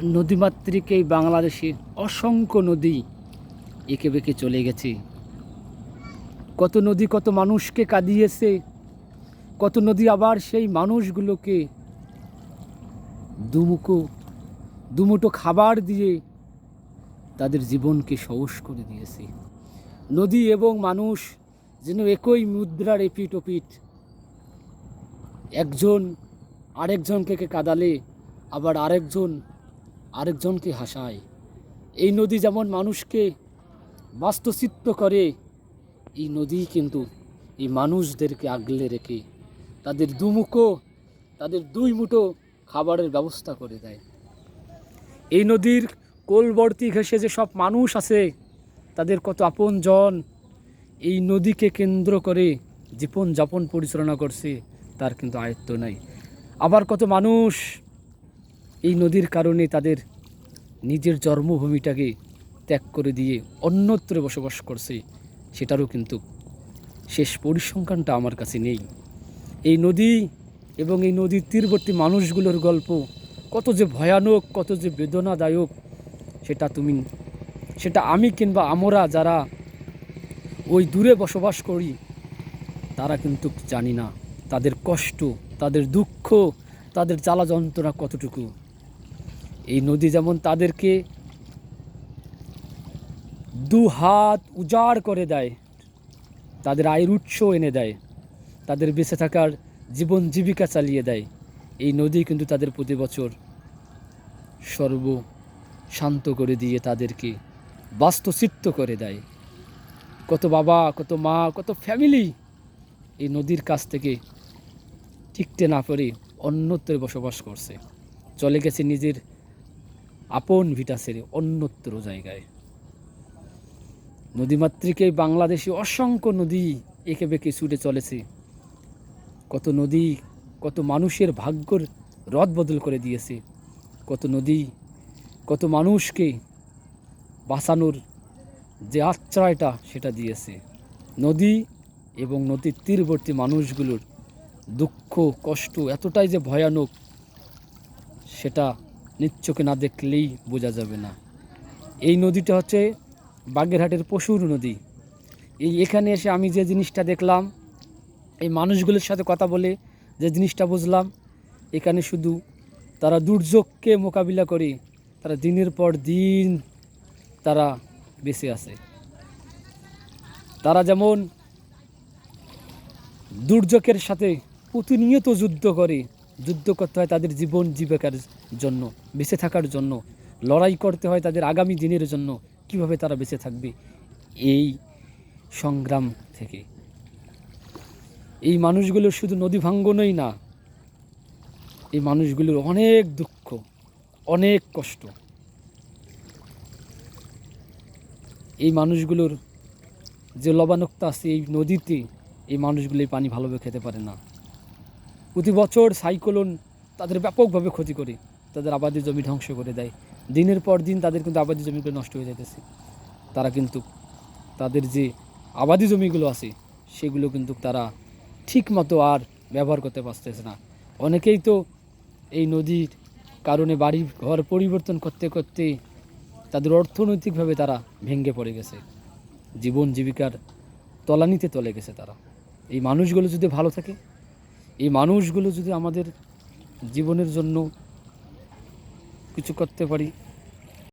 নদীমাতৃক এই বাংলাদেশে অসংখ্য নদী এঁকে বেঁকে চলে গেছে। কত নদী কত মানুষকে কাঁদিয়েছে, কত নদী আবার সেই মানুষগুলোকে দুমুঠো খাবার দিয়ে তাদের জীবনকে সহজ করে দিয়েছে। নদী এবং মানুষ যেন একই মুদ্রার এপিঠ ওপিঠ। একজন আরেকজনকে কাঁদালে আবার আরেকজনকে হাসায়। এই নদী যেমন মানুষকে বাস্তুচিত্ত করে, এই নদী কিন্তু এই মানুষদেরকে আগলে রেখে তাদের দুই মুঠো খাবারের ব্যবস্থা করে দেয়। এই নদীর কোলবর্তী ঘেঁষে যে সব মানুষ আছে, তাদের কত আপনজন এই নদীকে কেন্দ্র করে জীবনযাপন পরিচালনা করছে, তার কিন্তু আয়ত্ত নাই। আবার কত মানুষ এই নদীর কারণে তাদের নিজের জন্মভূমিটাকে ত্যাগ করে দিয়ে অন্যত্র বসবাস করছে, সেটারও কিন্তু শেষ পরিসংখ্যানটা আমার কাছে নেই। এই নদী এবং এই নদীর তীরবর্তী মানুষগুলোর গল্প কত যে ভয়ানক, কত যে বেদনাদায়ক, সেটা আমি কিংবা আমরা যারা ওই দূরে বসবাস করি তারা কিন্তু জানি না। তাদের কষ্ট, তাদের দুঃখ, তাদের জ্বালা যন্ত্রণা কতটুকু। এই নদী যেমন তাদেরকে দু হাত উজাড় করে দেয়, তাদের আয়ের উৎস এনে দেয়, তাদের বেঁচে থাকার জীবন জীবিকা চালিয়ে দেয়। এই নদী কিন্তু তাদের প্রতি বছর শান্ত করে দিয়ে তাদেরকে বাস্তুচিত্ত করে দেয়। কত বাবা, কত মা, কত ফ্যামিলি এই নদীর কাছ থেকে টিকতে না পারে অন্যত্র বসবাস করছে, চলে গেছে নিজের আপন ভিটা ছেড়ে অন্যত্র জায়গায়। নদীমাতৃক এই বাংলাদেশে অসংখ্য নদী এঁকে বেঁকে ছুটে চলেছে। কত নদী কত মানুষের ভাগ্যর রদ বদল করে দিয়েছে। কত নদী কত মানুষকে বাঁচানোর যে আশ্রয়টা সেটা দিয়েছে। নদী এবং নদীর তীরবর্তী মানুষগুলোর দুঃখ কষ্ট এতটাই যে ভয়ানক, সেটা নিচ্চোখে না দেখলেই বোঝা যাবে না। এই নদীটা হচ্ছে বাগেরহাটের পশুর নদী। এখানে এসে আমি যে জিনিসটা দেখলাম, এই মানুষগুলোর সাথে কথা বলে যে জিনিসটা বুঝলাম, এখানে শুধু তারা দুর্যোগকে মোকাবিলা করে তারা দিনের পর দিন তারা বেঁচে আছে। তারা যেমন দুর্যোগের সাথে প্রতিনিয়ত যুদ্ধ করতে হয় তাদের জীবন জীবিকার জন্য, বেঁচে থাকার জন্য লড়াই করতে হয় তাদের আগামী দিনের জন্য, কিভাবে তারা বেঁচে থাকবে এই সংগ্রাম থেকে। এই মানুষগুলোর শুধু নদী ভাঙ্গনই না, এই মানুষগুলোর অনেক দুঃখ, অনেক কষ্ট। এই মানুষগুলোর যে লবণাক্ত আছে এই নদীতে, এই মানুষগুলো এই পানি ভালোভাবে খেতে পারে না। প্রতি বছর সাইক্লোন তাদের ব্যাপকভাবে ক্ষতি করে, তাদের আবাদি জমি ধ্বংস করে দেয়। দিনের পর দিন তাদের কিন্তু আবাদি জমিগুলো নষ্ট হয়ে যাইতেছে। তারা কিন্তু তাদের যে আবাদি জমিগুলো আছে সেগুলো কিন্তু তারা ঠিক মতো আর ব্যবহার করতে পারতেছে না। অনেকেই তো এই নদীর কারণে বাড়ি ঘর পরিবর্তন করতে করতে তাদের অর্থনৈতিকভাবে তারা ভেঙে পড়ে গেছে, জীবন জীবিকার তলানিতে চলে গেছে তারা। এই মানুষগুলো যদি ভালো থাকে, এই মানুষগুলো যদি আমাদের জীবনের জন্য কিছু করতে পারি,